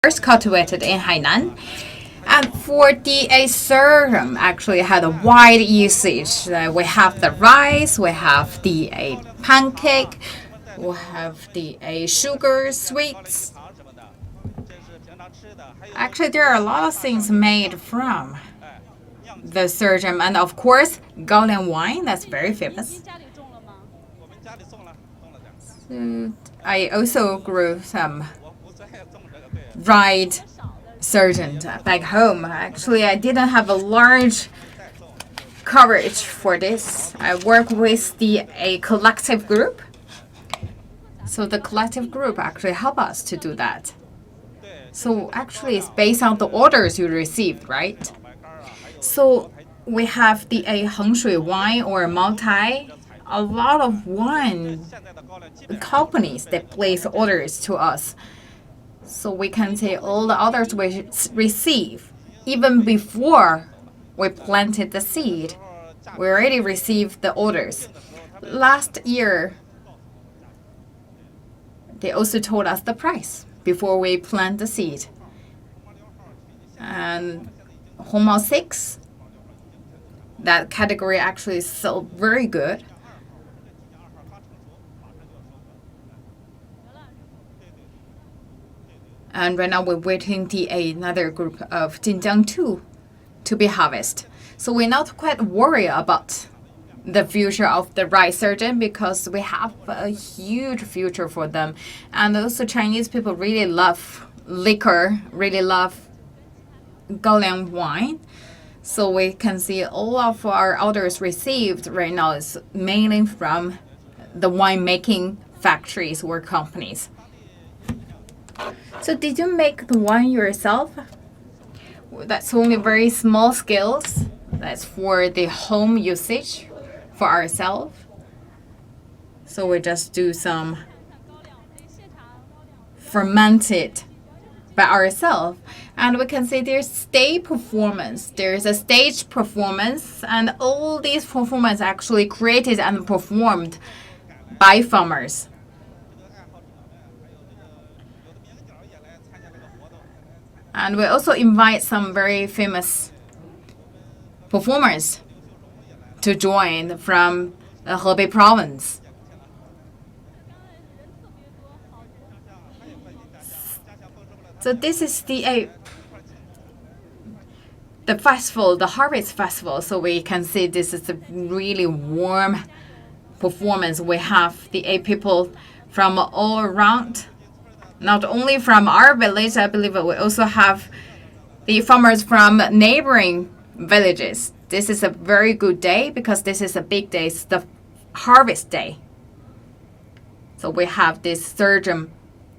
first cultivated in Hainan. And for the sorghum, actually had a wide usage. We have the rice, we have the pancake, we have the sugar sweets. Actually, there are a lot of things made from the sorghum, and of course, Gaolian wine. That's very famous. So I also grew some dried sorghum back home. Actually, I didn't have a large coverage for this. I work with a collective group. So the collective group actually help us to do that. So actually, it's based on the orders you received, right? So we have the Hengshui wine or multi. A lot of wine companies that place orders to us. So we can say all the orders we receive even before we planted the seed. We already received the orders. Last year, they also told us the price before we plant the seed. And Hongmao 6, that category actually is so very good. And right now we're waiting another group of Jinjiang 2 to be harvested. So we're not quite worried about the future of the rice sorghum because we have a huge future for them. And also Chinese people really love liquor, really love Gaolian wine. So we can see all of our orders received right now is mainly from the winemaking factories or companies. So did you make the wine yourself? That's only very small scales. That's for the home usage for ourselves. So we just do some fermented by ourselves. And we can see there's stage performance. There's a stage performance, and all these performance actually created and performed by farmers. And we also invite some very famous performers to join from the Hebei province. So this is the festival, the harvest festival. So we can see this is a really warm performance. We have the people from all around, not only from our village, I believe we also have the farmers from neighboring villages. This is a very good day because this is a big day. It's the harvest day. So we have this sorghum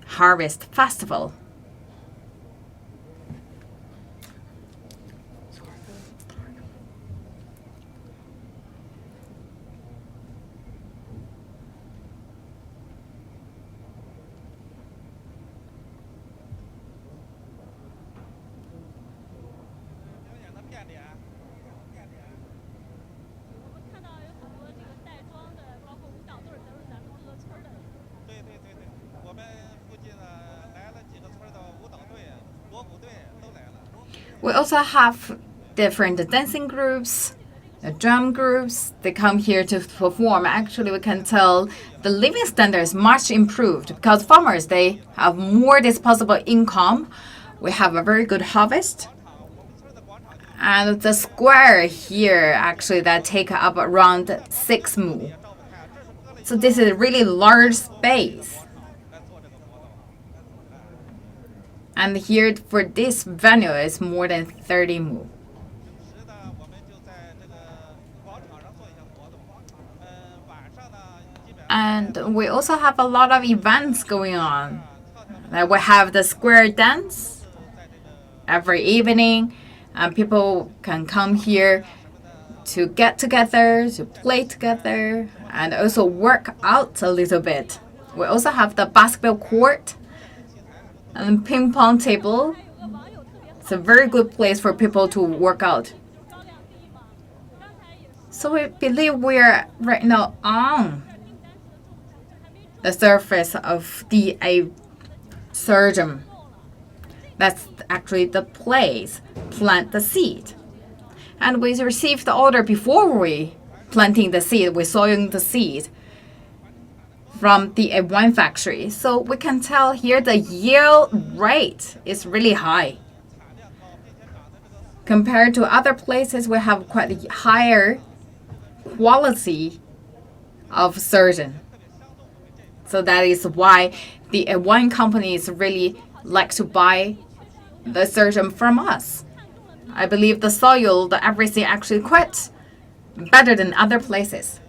harvest festival. We also have different dancing groups, drum groups. They come here to perform. Actually, we can tell the living standard is much improved because farmers, they have more disposable income. We have a very good harvest. And the square here, actually, that take up around 6 mu. So this is a really large space. And here for this venue is more than 30 mu. And we also have a lot of events going on. Like we have the square dance every evening, and people can come here to get together, to play together, and also work out a little bit. We also have the basketball court and ping pong table. It's a very good place for people to work out. So we believe we're right now on the surface of the sorghum. That's actually the place. Plant the seed. And we received the order before we planting the seed, we sowing the seed from the wine factory. So we can tell here the yield rate is really high. Compared to other places, we have quite a higher quality of sorghum. So that is why the wine companies really like to buy the sorghum from us. I believe the soil, the everything actually quite better than other places.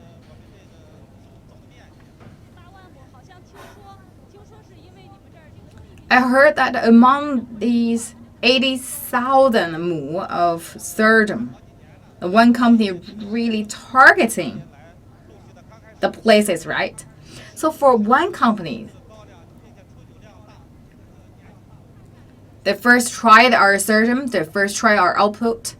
I heard that among these 80,000 mu of sorghum, the one company really targeting the places, right? So for one company, they first tried our sorghum, they first tried our output.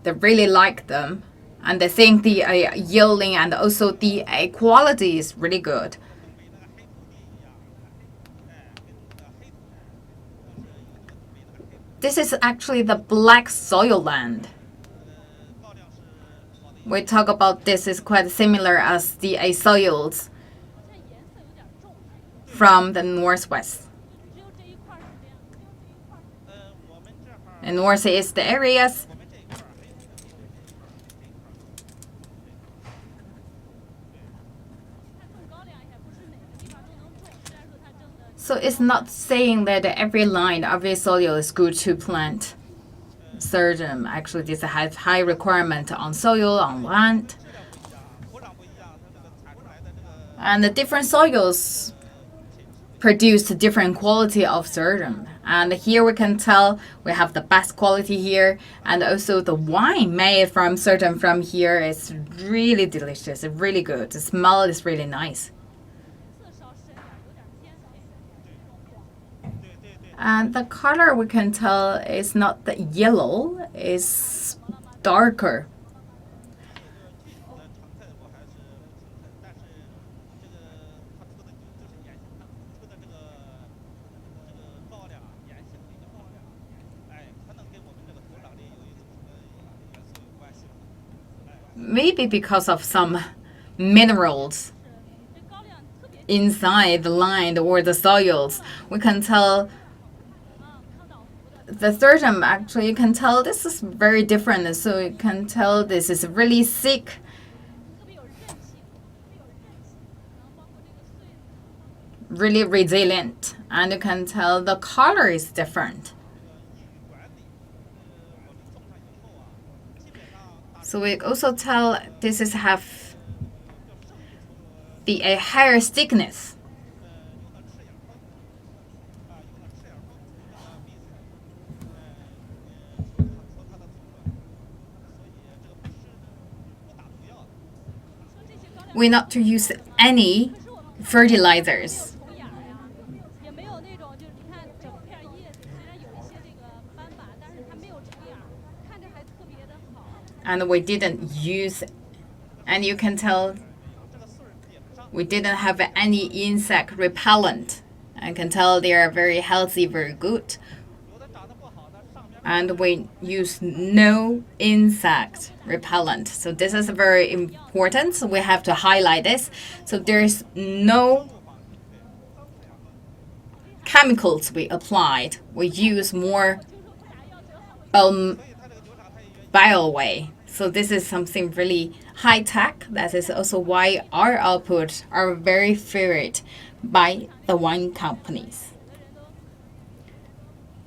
They really like them, and they think the yielding and also the quality is really good. This is actually the black soil land. We talk about this is quite similar as the soils from the northwest. In northeast areas, so it's not saying that every line, every soil is good to plant sorghum. Actually, this has high requirement on soil, on land. And the different soils produce different quality of sorghum. And here we can tell we have the best quality here. And also the wine made from sorghum from here is really delicious, really good. The smell is really nice. And the color we can tell is not the yellow, it's darker. Maybe because of some minerals inside the land or the soils, we can tell the sorghum, actually you can tell this is very different. So you can tell this is really thick, really resilient, and you can tell the color is different. So we also tell this is have the higher thickness. We not to use any fertilizers. And we didn't use, and you can tell we didn't have any insect repellent. I can tell they are very healthy, very good. And we use no insect repellent. So this is very important. So we have to highlight this. So there's no chemicals we applied. We use more bio way. So this is something really high tech. That is also why our output are very favored by the wine companies.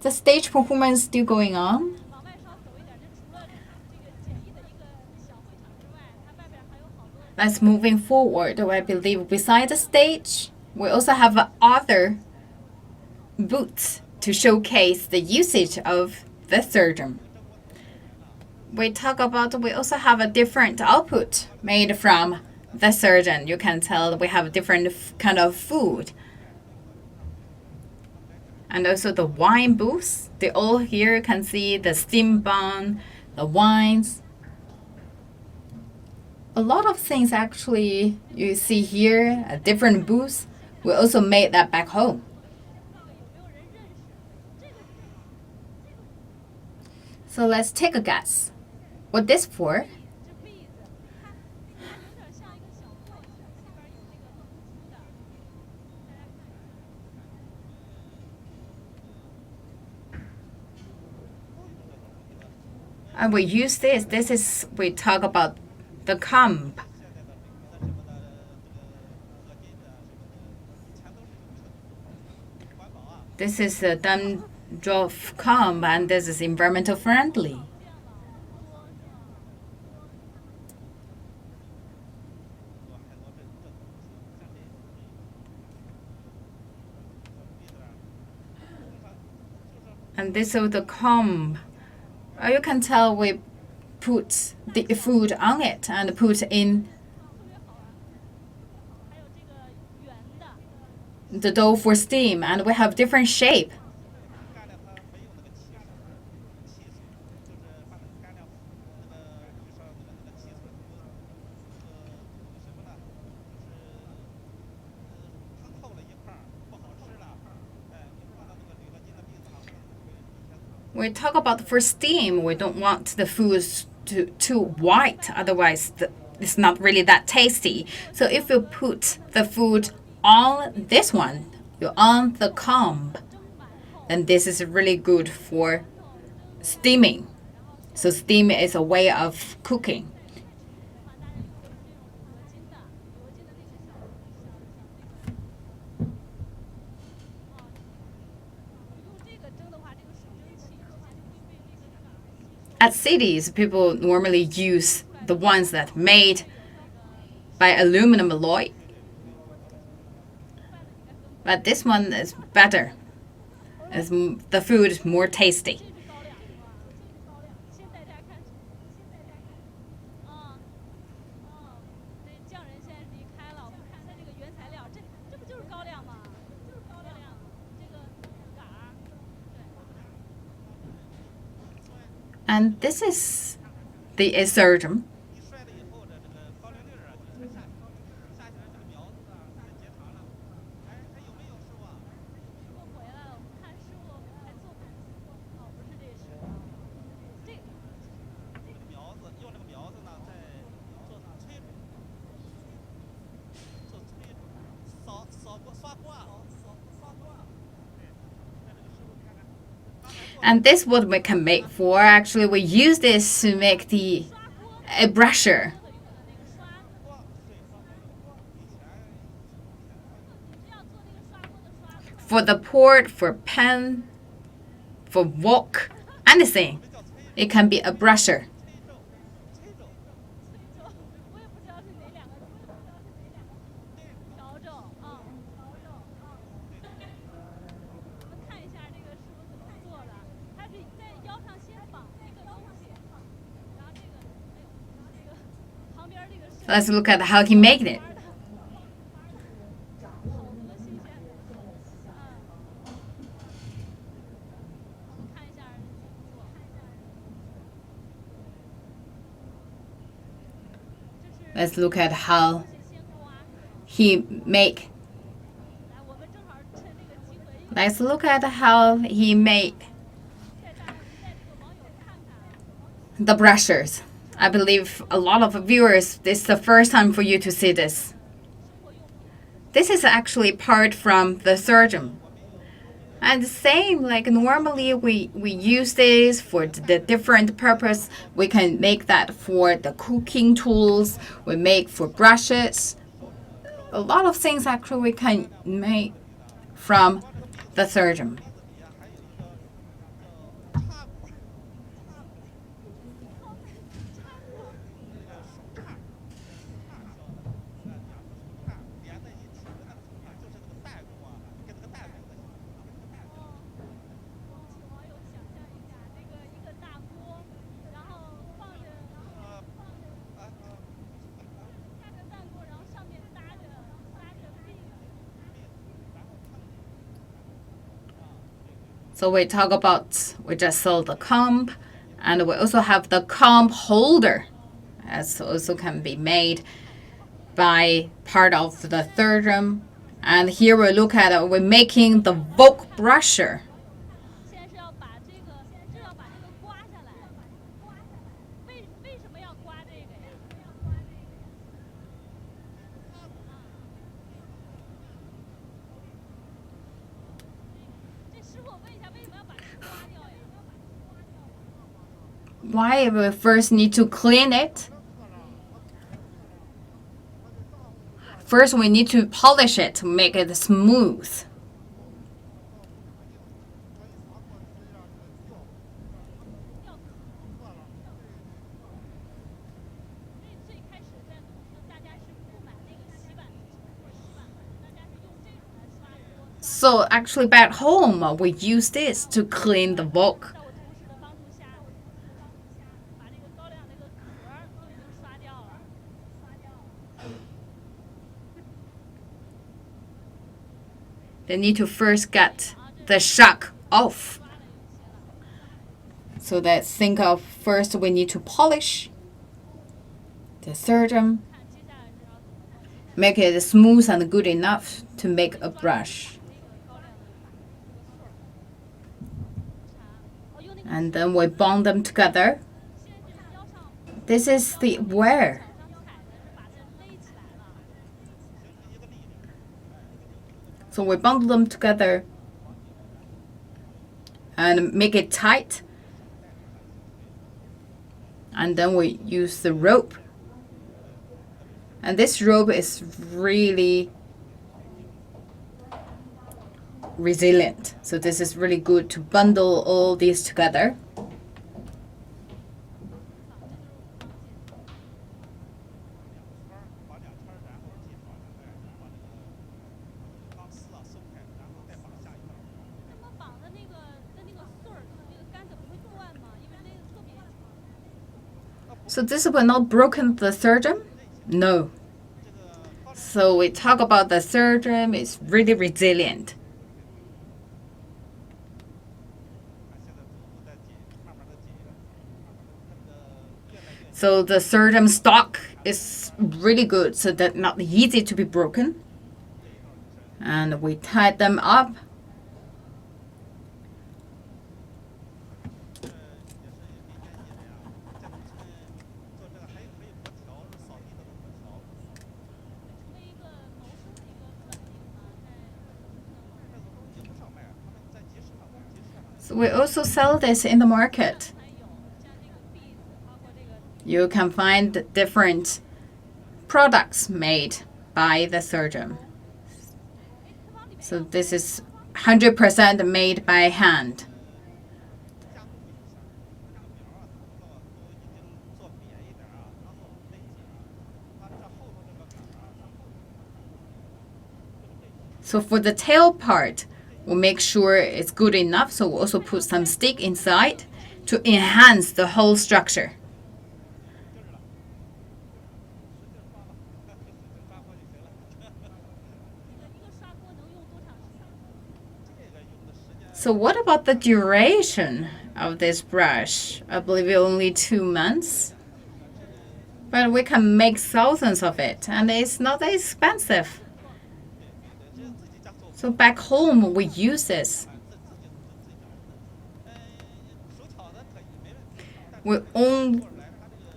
The stage performance is still going on. Let's moving forward. I believe beside the stage, we also have other booths to showcase the usage of the sorghum. We talk about we also have a different output made from the sorghum. You can tell we have different kind of food. And also the wine booths. They all here you can see the steam bun, the wines. A lot of things actually you see here, a different booths. We also made that back home. So let's take a guess. What this for? And we use this. We talk about the comb. This is a dandruff comb, and this is environmental friendly. And this is the comb. You can tell we put the food on it and put in the dough for steam, and we have different shape. We talk about for steam, we don't want the food too white, otherwise it's not really that tasty. So if you put the food on this one, you're on the comb, then this is really good for steaming. So steam is a way of cooking. At cities, people normally use the ones that made by aluminum alloy. But this one is better, as the food is more tasty. And this is the sorghum. And this is what we can make for. Actually, we use this to make a brusher. For the port, for pen, for wok, anything. It can be a brusher. Let's look at how he made it. Let's look at how he make. Let's look at how he made the brushers. I believe a lot of viewers, this is the first time for you to see this. This is actually part from the sorghum. And the same, like normally we use this for the different purpose. We can make that for the cooking tools. We make for brushes. A lot of things actually we can make from the sorghum. So we just saw the comb, and we also have the comb holder, as also can be made by part of the sorghum. And here we look at we're making the wok brusher. Why we first need to clean it? First, we need to polish it to make it smooth. So actually back home, we use this to clean the wok. They need to first get the shuck off. So let's think of first we need to polish the sorghum. Make it smooth and good enough to make a brush. And then we bond them together. This is the wear. So we bundle them together and make it tight. And then we use the rope. And this rope is really resilient. So this is really good to bundle all these together. So this will not broken the sorghum? No. So we talk about the sorghum is really resilient. So the sorghum stalk is really good, so that not easy to be broken. And we tie them up. So we also sell this in the market. You can find different products made by the sorghum. So this is 100% made by hand. So for the tail part, we'll make sure it's good enough. So we'll also put some stick inside to enhance the whole structure. So what about the duration of this brush? I believe only 2 months. But we can make thousands of it, and it's not that expensive. So back home, we use this.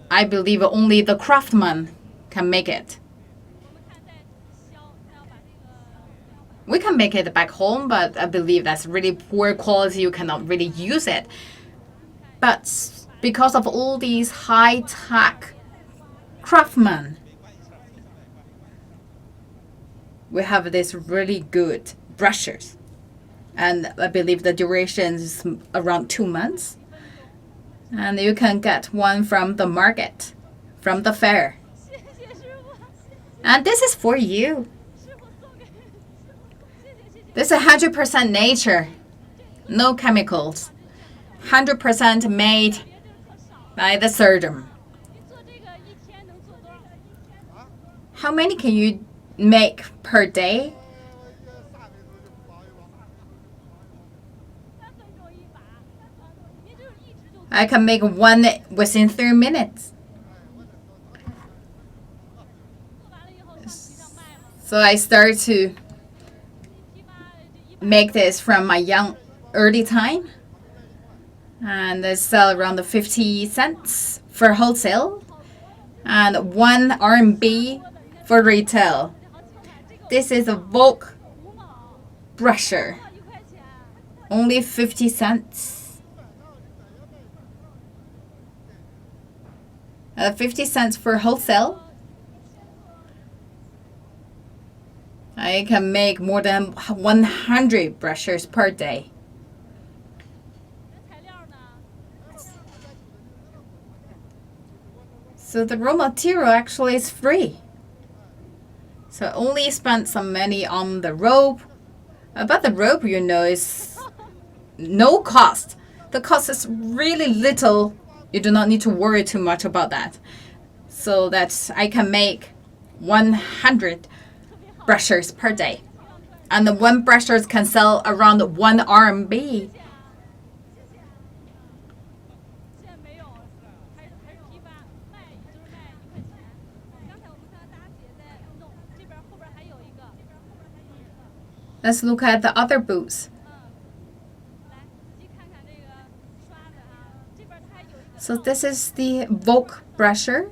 I believe only the craftsman can make it. We can make it back home, but I believe that's really poor quality. You cannot really use it. But because of all these high-tech craftsmen, we have this really good brushes. And I believe the duration is around 2 months. And you can get one from the market, from the fair. And this is for you. This is 100% nature, no chemicals, 100% made by the sorghum. How many can you make per day? I can make one within 3 minutes. So I start to make this from my early time, and I sell around 50 cents for wholesale and 1 RMB for retail. This is a Volk brusher. Only 50 cents. 50 cents for wholesale. I can make more than 100 brushes per day. So the raw material actually is free. So I only spent some money on the rope. But the rope, is no cost. The cost is really little. You do not need to worry too much about that. So that I can make 100 brushes per day. And the one brushes can sell around 1 RMB. Let's look at the other booths. So this is the Vogue brusher.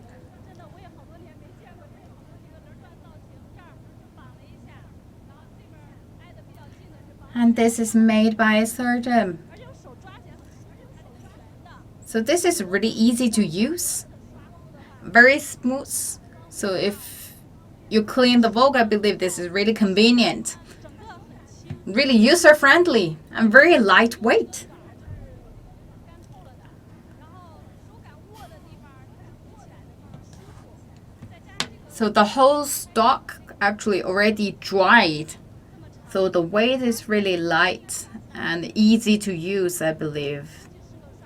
And this is made by sorghum. So this is really easy to use, very smooth. So if you clean the Vogue, I believe this is really convenient, really user-friendly, and very lightweight. So the whole stock actually already dried. So the weight is really light and easy to use, I believe.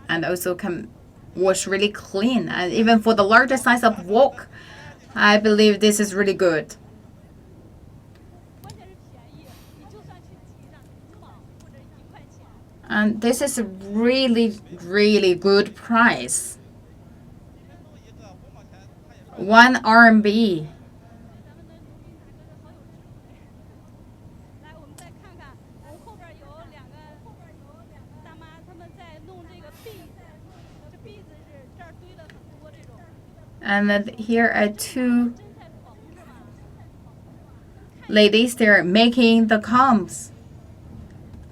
And also can wash really clean. And even for the larger size of wok, I believe this is really good. And this is a really, really good price. 1 RMB. And then here are two ladies. They're making the combs.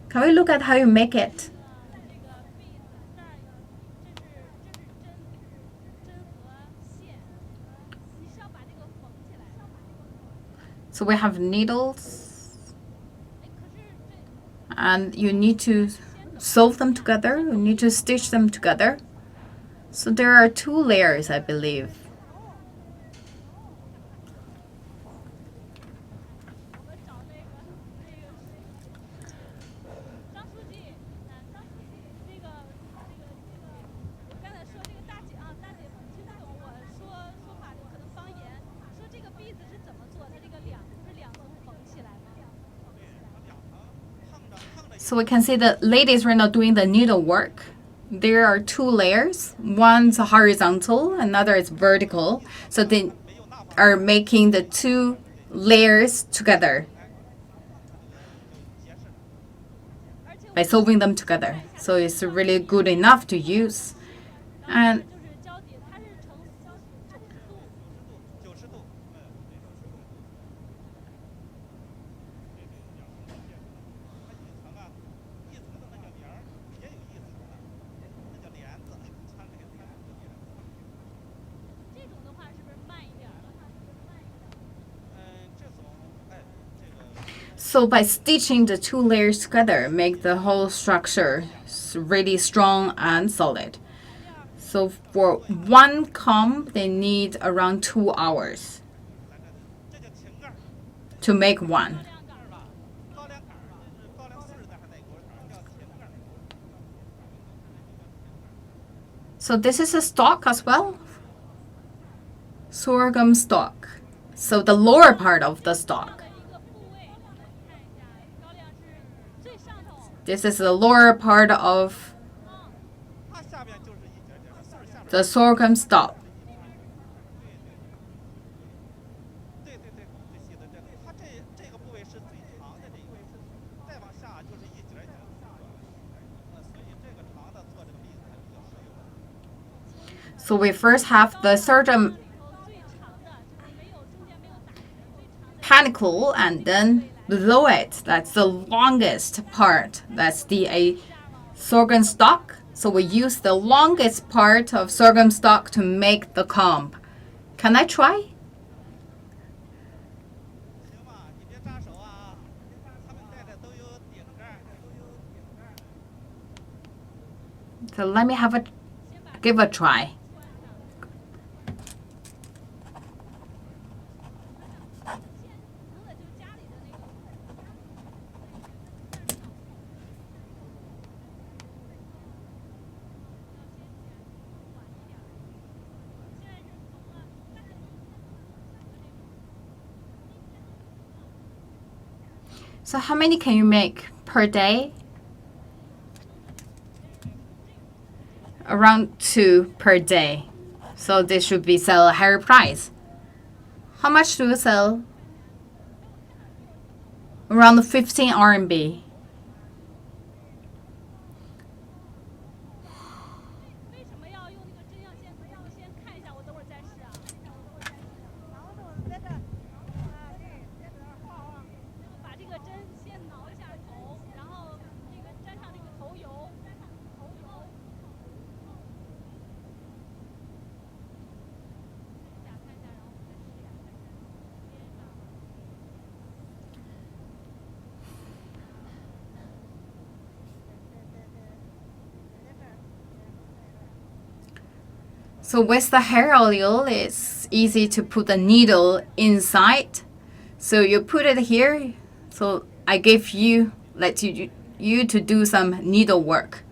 Can we look at how you make it? So we have needles, and you need to sew them together. You need to stitch them together. So there are 2 layers, I believe. So we can see the ladies right now doing the needlework. There are 2 layers. One's horizontal, another is vertical. So they are making the 2 layers together by sewing them together. So it's really good enough to use. And so by stitching the 2 layers together, make the whole structure really strong and solid. So for 1 comb, they need around 2 hours to make 1. So this is a stalk as well. Sorghum stalk. So the lower part of the stalk. This is the lower part of the sorghum stalk. So we first have the sorghum panicle, and then below it, that's the longest part. That's the sorghum stalk. So we use the longest part of sorghum stalk to make the comb. Can I try? So let me give a try. So how many can you make per day? Around 2 per day. So this should be sell a higher price. How much do you sell? Around 15 RMB. So with the hair oil, it's easy to put the needle inside. So you put it here. So I give you, let you to do some needle work.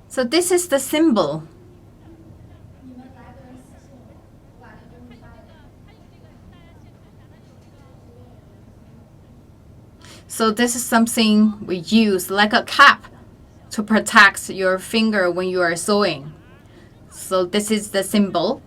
So this is the symbol. So this is something we use like a cap to protect your finger when you are sewing. So this is the symbol.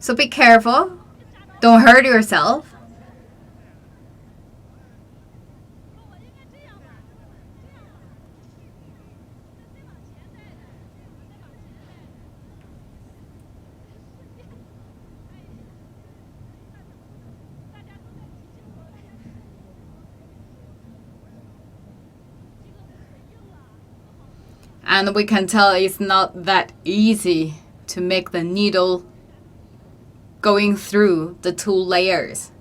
So be careful. Don't hurt yourself. And we can tell it's not that easy to make the needle going through the 2 layers.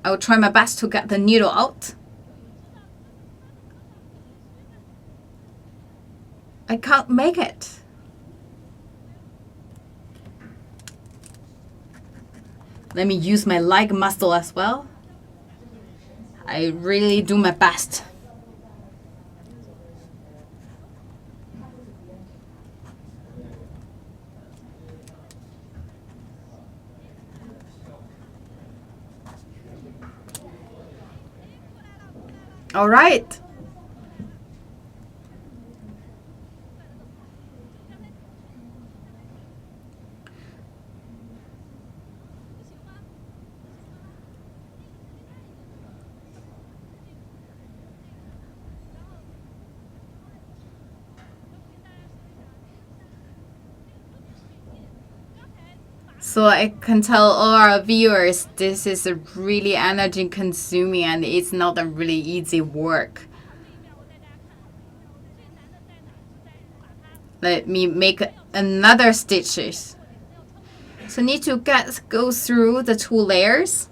I will try my best to get the needle out. I can't make it. Let me use my leg muscle as well. I really do my best. All right. So I can tell all our viewers this is a really energy consuming and it's not a really easy work. Let me make another stitches. So need to go through the 2 layers.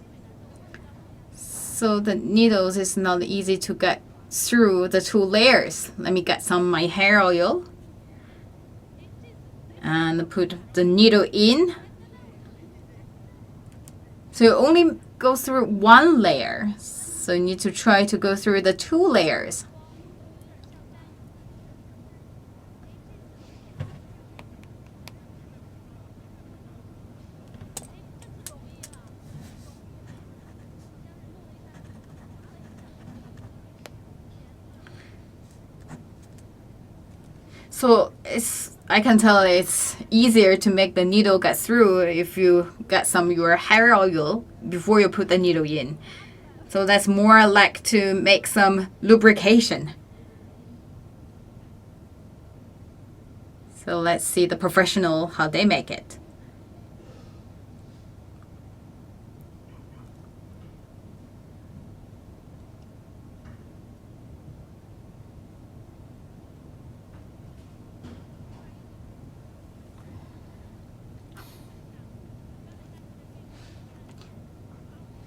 So the needles is not easy to get through the 2 layers. Let me get some of my hair oil and put the needle in. So you only go through 1 layer. So you need to try to go through the 2 layers. So I can tell it's easier to make the needle get through if you get some your hair oil before you put the needle in. So that's more like to make some lubrication. So let's see the professional how they make it.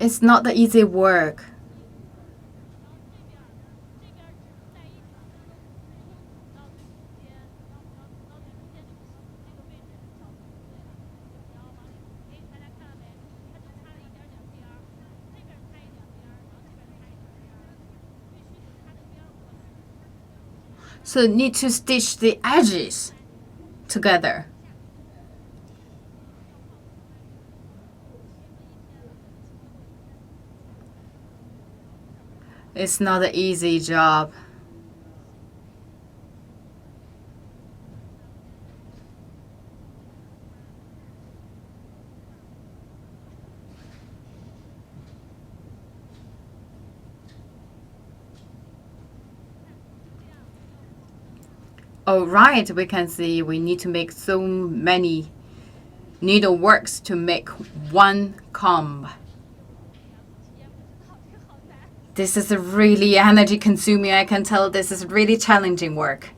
It's not the easy work. So you need to stitch the edges together. It's not an easy job. All right, we can see we need to make so many needleworks to make one comb. This is really energy consuming. I can tell this is really challenging work.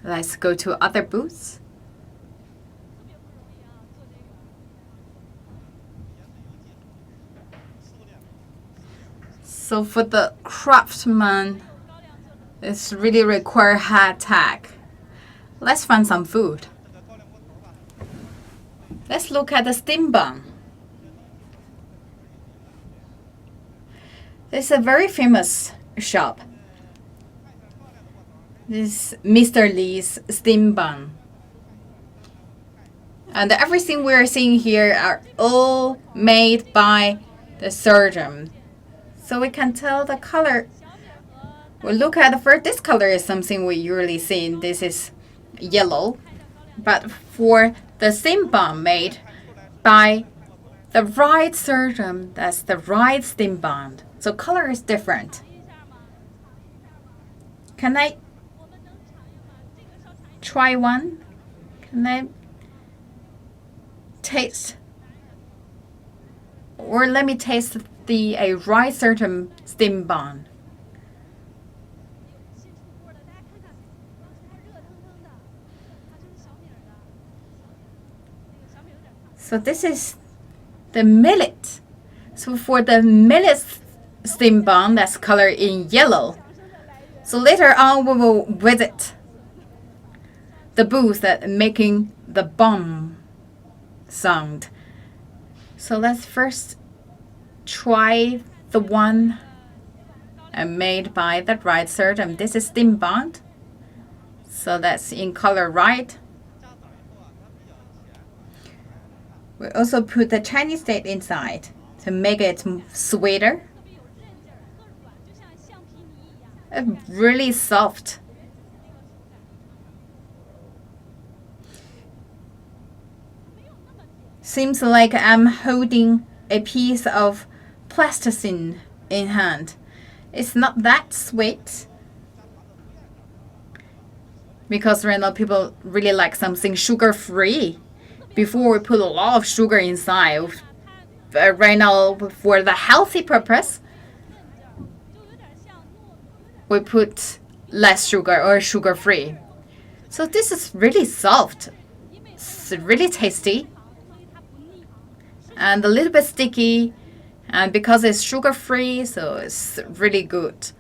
Let's go to other booths. So for the craftsman, it's really require hard tack. Let's find some food. Let's look at the steam bun. It's a very famous shop. This is Mr. Lee's steam bun. And everything we're seeing here are all made by the sorghum. So we can tell the color. We look at the first, this color is something we usually see. This is yellow, but for the steam bun made by the right sorghum, that's the right steam bun. So color is different. Can I try one? Can I taste? Or let me taste the right sorghum steam bun. So this is the millet. So for the millet steam bun, that's colored in yellow. So later on, we will visit the booth that making the bun sound. So let's first try the one made by the right sorghum. This is steam bun. So that's in color right. We also put the Chinese date inside to make it sweeter. Really soft. Seems like I'm holding a piece of plasticine in hand. It's not that sweet. Because right now people really like something sugar-free. Before we put a lot of sugar inside. Right now, for the healthy purpose, we put less sugar or sugar-free. So this is really soft. It's really tasty. And a little bit sticky. And because it's sugar-free, so it's really good.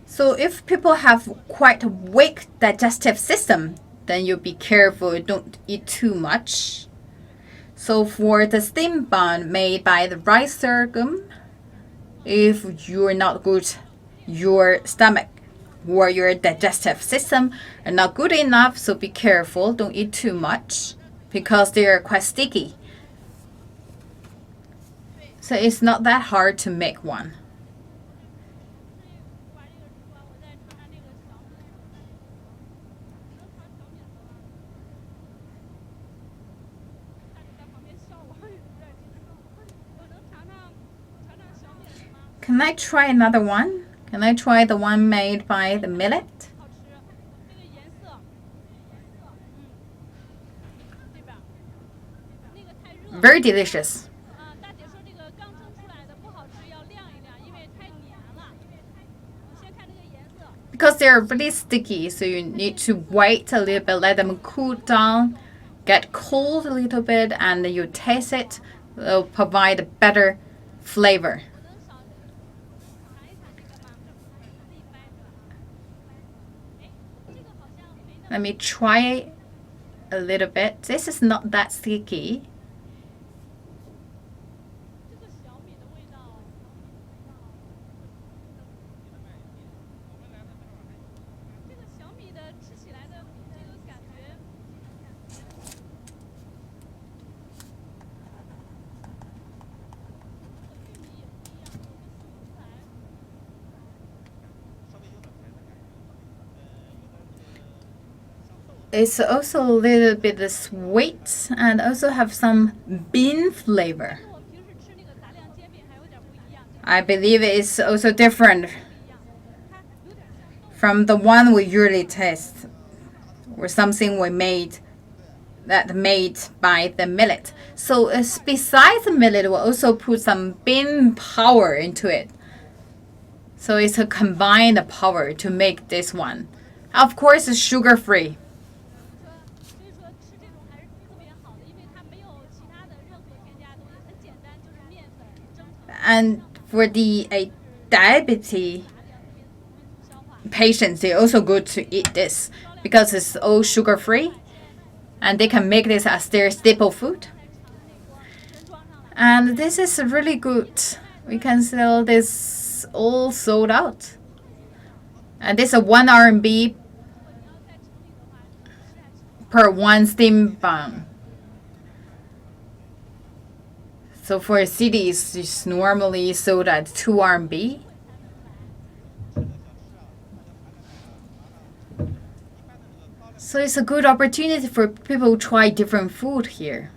So if people have quite a weak digestive system, then you be careful, don't eat too much. So for the steam bun made by the rice sorghum, if you're not good, your stomach or your digestive system are not good enough, so be careful. Don't eat too much because they are quite sticky. So it's not that hard to make one. Can I try another one? Can I try the one made by the millet? Very delicious. Because they're really sticky, so you need to wait a little bit, let them cool down, get cold a little bit, and you taste it. It'll provide a better flavor. Let me try a little bit. This is not that sticky. It's also a little bit sweet and also have some bean flavor. I believe it's also different from the one we usually taste or something we made by the millet. So besides the millet, we'll also put some bean power into it. So it's a combined power to make this one. Of course, it's sugar-free. And for the diabetes patients, it's also good to eat this because it's all sugar-free. And they can make this as their staple food. And this is really good. We can sell this all sold out. And this is 1 RMB per one steam bun. So for cities, it's normally sold at 2 RMB. So it's a good opportunity for people to try different food here.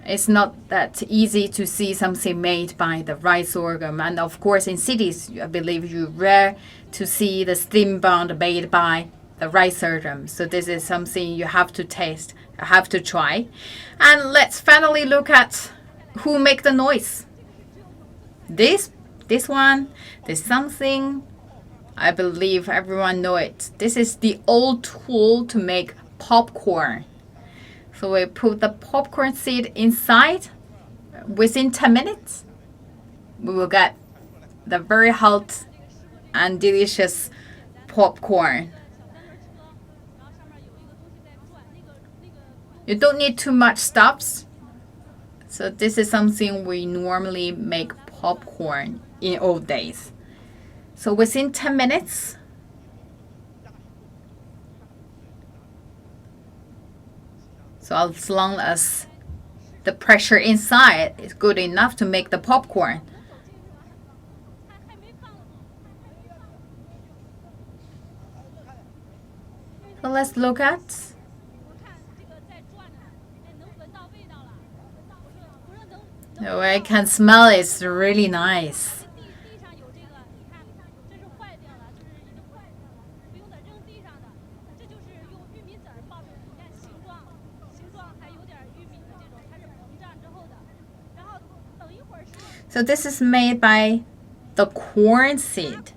It's not that easy to see something made by the rice sorghum. And of course, in cities, I believe you rare to see the steam bun made by the rice sorghum. So this is something you have to taste, you have to try. And let's finally look at who make the noise. This one, there's something, I believe everyone know it. This is the old tool to make popcorn. So we put the popcorn seed inside. Within 10 minutes, we will get the very hot and delicious popcorn. You don't need too much stuffs. So this is something we normally make popcorn in old days. So within 10 minutes, so as long as the pressure inside is good enough to make the popcorn. So let's look at. Oh, I can smell it. It's really nice. So this is made by the corn seed.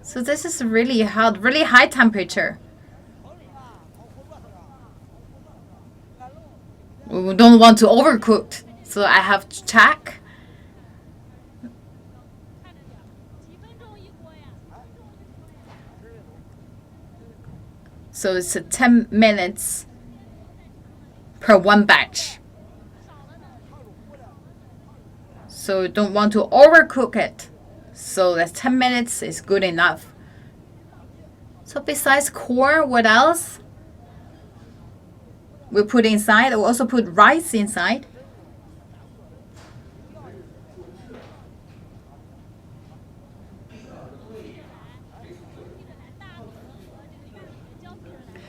So this is really hot, really high temperature. We don't want to overcook. So I have to check. So it's 10 minutes per one batch. So you don't want to overcook it. So that 10 minutes is good enough. So besides corn, what else? We put inside. We also put rice inside.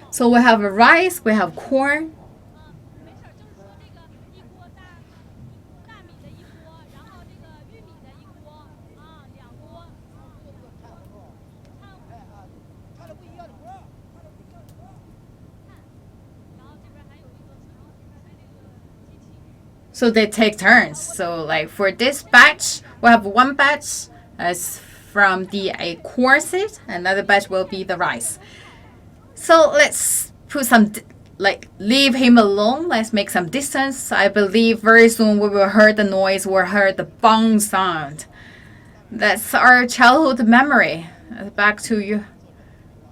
So we have rice, we have corn. So they take turns. So like for this batch, we have one batch as from the corn seed, another batch will be the rice. So let's put some, leave him alone. Let's make some distance. I believe very soon we will hear the noise, we'll hear the bong sound. That's our childhood memory. Back to you.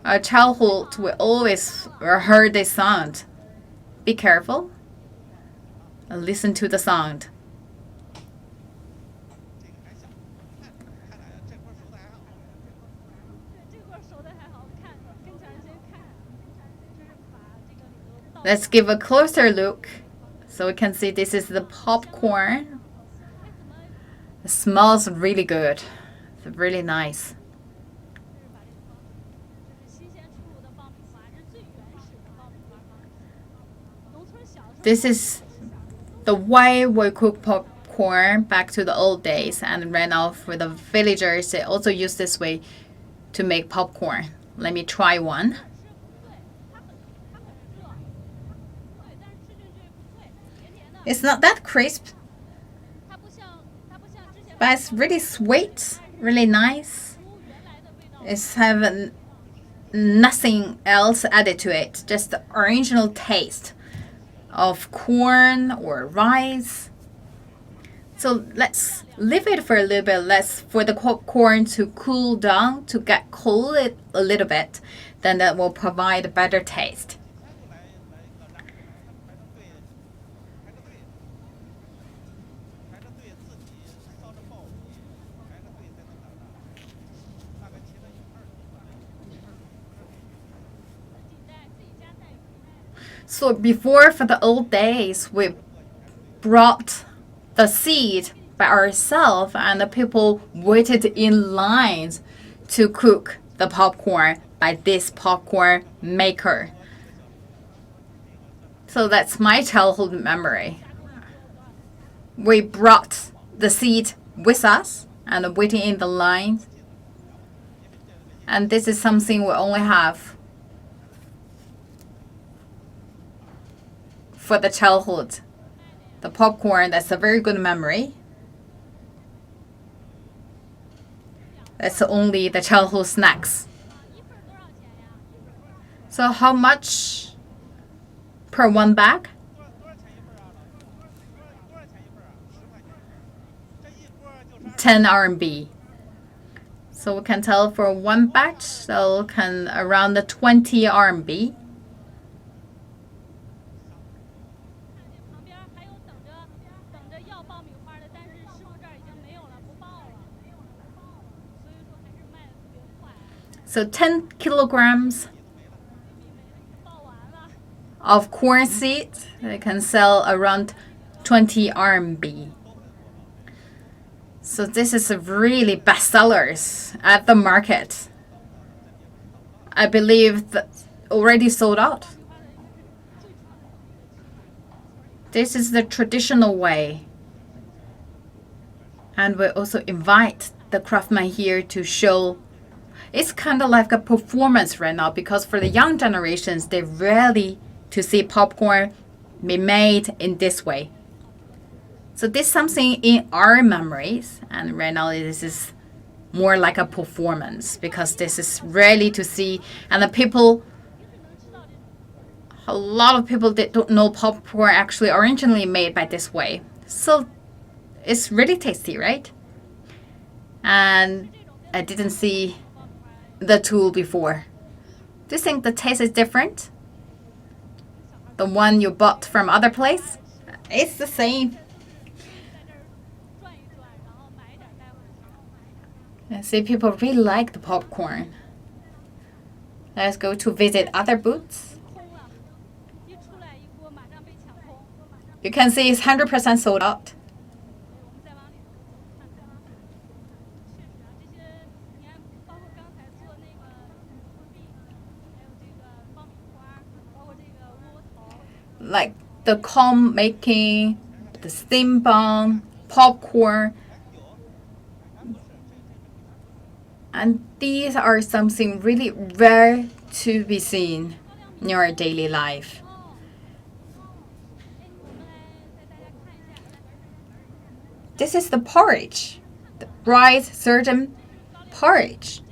Our childhood, we always heard this sound. Be careful. And listen to the sound. Let's give a closer look so we can see this is the popcorn. It smells really good. It's really nice. This is the way we cook popcorn back to the old days, and right now for the villagers, they also use this way to make popcorn. Let me try one. It's not that crisp, but it's really sweet, really nice. It's have nothing else added to it, just the original taste of corn or rice. So let's leave it for a little bit. Let's for the corn to cool down, to get cold a little bit. Then that will provide a better taste. So before, for the old days, we brought the seed by ourselves, and the people waited in lines to cook the popcorn by this popcorn maker. So that's my childhood memory. We brought the seed with us and waiting in the line. And this is something we only have for the childhood. The popcorn, that's a very good memory. That's only the childhood snacks. So how much per one bag? $10. So we can tell for one batch, so can around the 20 RMB. So 10 kilograms of corn seeds, they can sell around 20 RMB. So this is a really best sellers at the market. I believe that already sold out. This is the traditional way. And we also invite the craftsmen here to show. It's kind of like a performance right now, because for the young generations, they're ready to see popcorn be made in this way. So this is something in our memories, and right now this is more like a performance, because this is rarely to see, and the people, a lot of people that don't know popcorn actually originally made by this way. So it's really tasty, right? And I didn't see the tool before. Do you think the taste is different? The one you bought from other place? It's the same. I see people really like the popcorn. Let's go to visit other booths. You can see it's 100% sold out. Like the comb making, the steam bun, popcorn. And these are something really rare to be seen in your daily life. This is the porridge, the rice sorghum porridge.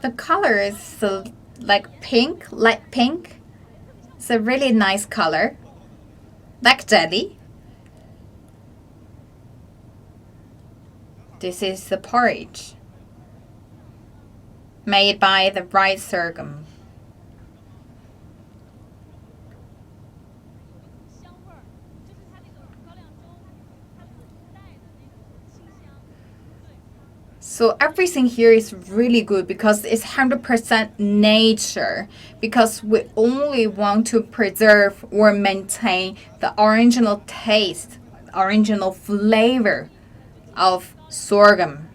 The color is like pink, light pink. It's a really nice color, like jelly. This is the porridge made by the rice sorghum. So everything here is really good because it's 100% nature. Because we only want to preserve or maintain the original taste, original flavor of sorghum.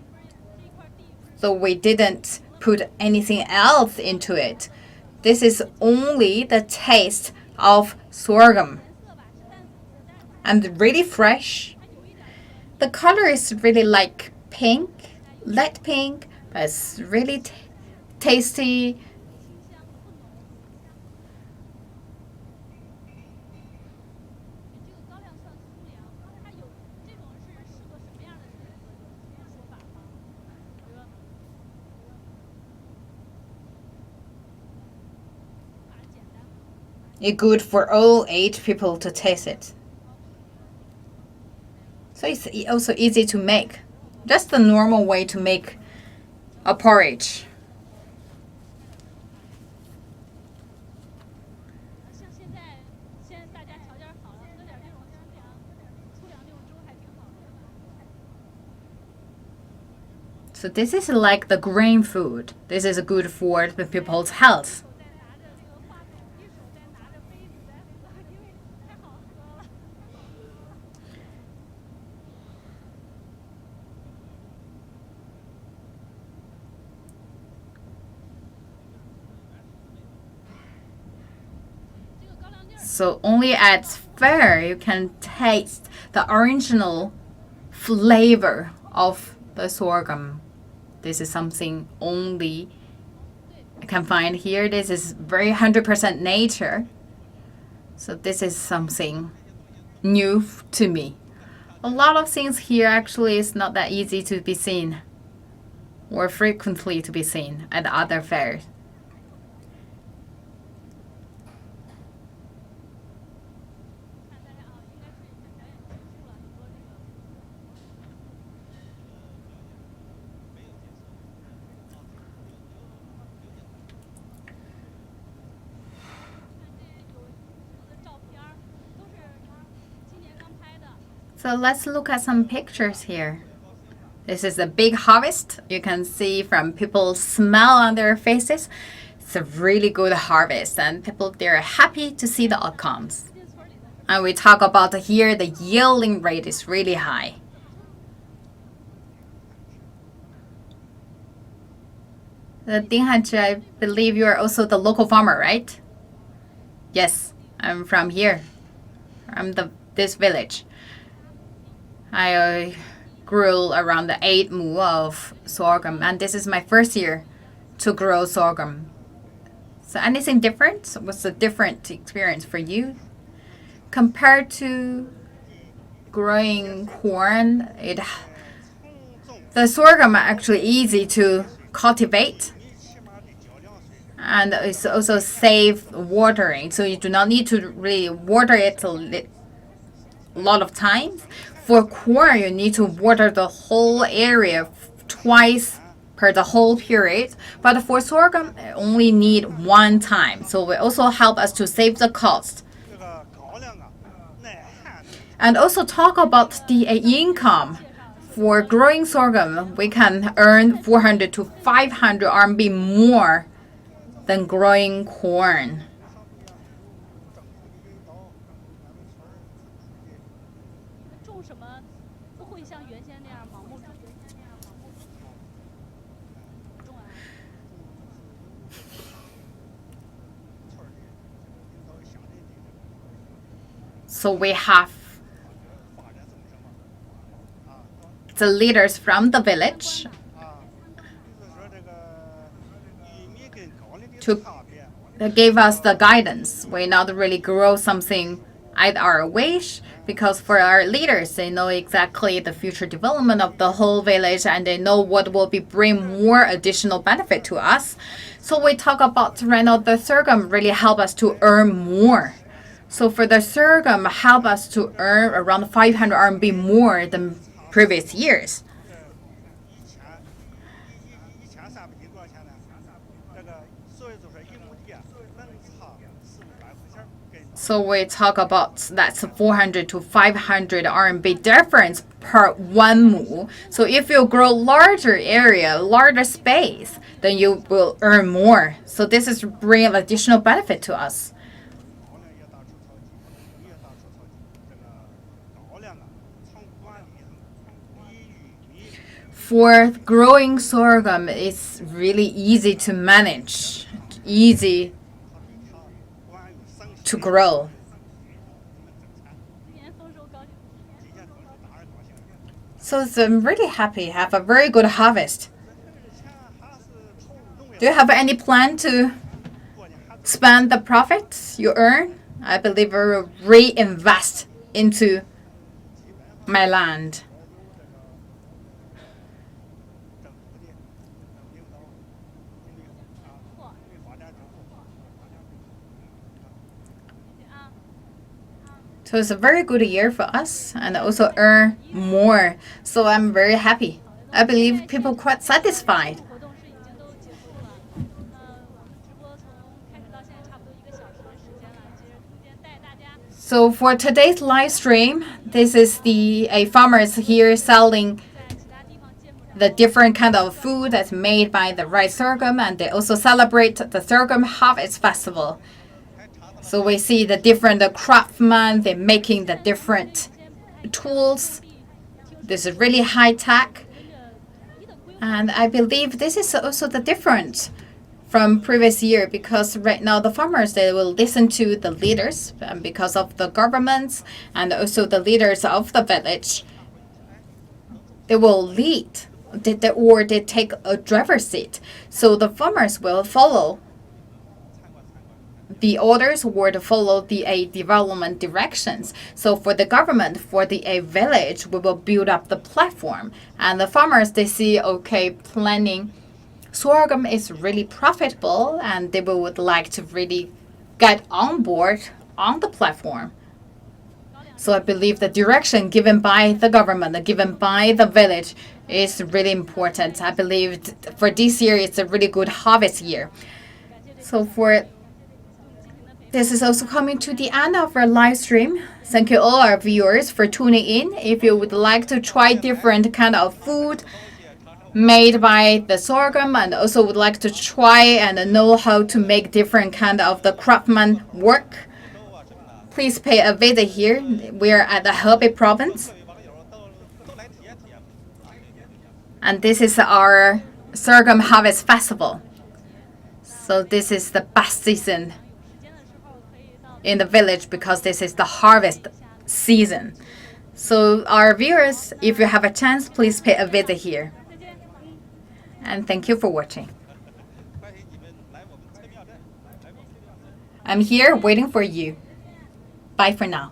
So we didn't put anything else into it. This is only the taste of sorghum. And really fresh. The color is really like pink, light pink, but it's really tasty. It's good for all age people to taste it. So it's also easy to make. Just the normal way to make a porridge. So this is like the grain food. This is good for the people's health. So only at fair you can taste the original flavor of the sorghum. This is something only I can find here. This is very 100% nature. So this is something new to me. A lot of things here actually is not that easy to be seen or frequently to be seen at other fairs. So let's look at some pictures here. This is a big harvest. You can see from people's smile on their faces. It's a really good harvest and people, they're happy to see the outcomes. And we talk about here, the yielding rate is really high. Ding Hanchi, I believe you are also the local farmer, right? Yes, I'm from here. I'm this village. I grew around the 8 mu of sorghum, and this is my first year to grow sorghum. So anything different? What's a different experience for you? Compared to growing corn, it The sorghum are actually easy to cultivate, and it's also safe watering, so you do not need to really water it a lot of times. For corn, you need to water the whole area twice per the whole period, but for sorghum, only need one time, so it also help us to save the cost. And also talk about the income. For growing sorghum, we can earn 400 to 500 RMB more than growing corn. So we have the leaders from the village to give us the guidance. We not really grow something at our wish, because for our leaders, they know exactly the future development of the whole village, and they know what will be bring more additional benefit to us. So we talk about right now the sorghum really help us to earn more. So for the sorghum help us to earn around 500 RMB more than previous years. So we talk about that's 400 to 500 RMB difference per 1 mu. So if you grow larger area, larger space, then you will earn more. So this is bring additional benefit to us. For growing sorghum, it's really easy to manage, easy to grow. So I'm really happy, have a very good harvest. Do you have any plan to spend the profits you earn? I believe I will reinvest into my land. So it's a very good year for us, and also earn more. So I'm very happy. I believe people quite satisfied. So for today's live stream, this is the farmers here selling the different kind of food that's made by the rice sorghum, and they also celebrate the sorghum harvest festival. So we see the different craftsmen, they're making the different tools. This is really high tech. And I believe this is also the difference from previous year, because right now the farmers, they will listen to the leaders, because of the governments and also the leaders of the village. They will lead, or they take a driver's seat. So the farmers will follow the orders or to follow the development directions. So for the government, for the village, we will build up the platform. And the farmers, they see, okay, planting sorghum is really profitable, and they would like to really get on board on the platform. So I believe the direction given by the government, given by the village, is really important. I believe for this year, it's a really good harvest year. So this is also coming to the end of our live stream. Thank you all our viewers for tuning in. If you would like to try different kind of food made by the sorghum, and also would like to try and know how to make different kind of the craftsman work, please pay a visit here. We are at the Hebei province. And this is our sorghum harvest festival. So this is the best season in the village, because this is the harvest season. So our viewers, if you have a chance, please pay a visit here. And thank you for watching. I'm here waiting for you. Bye for now.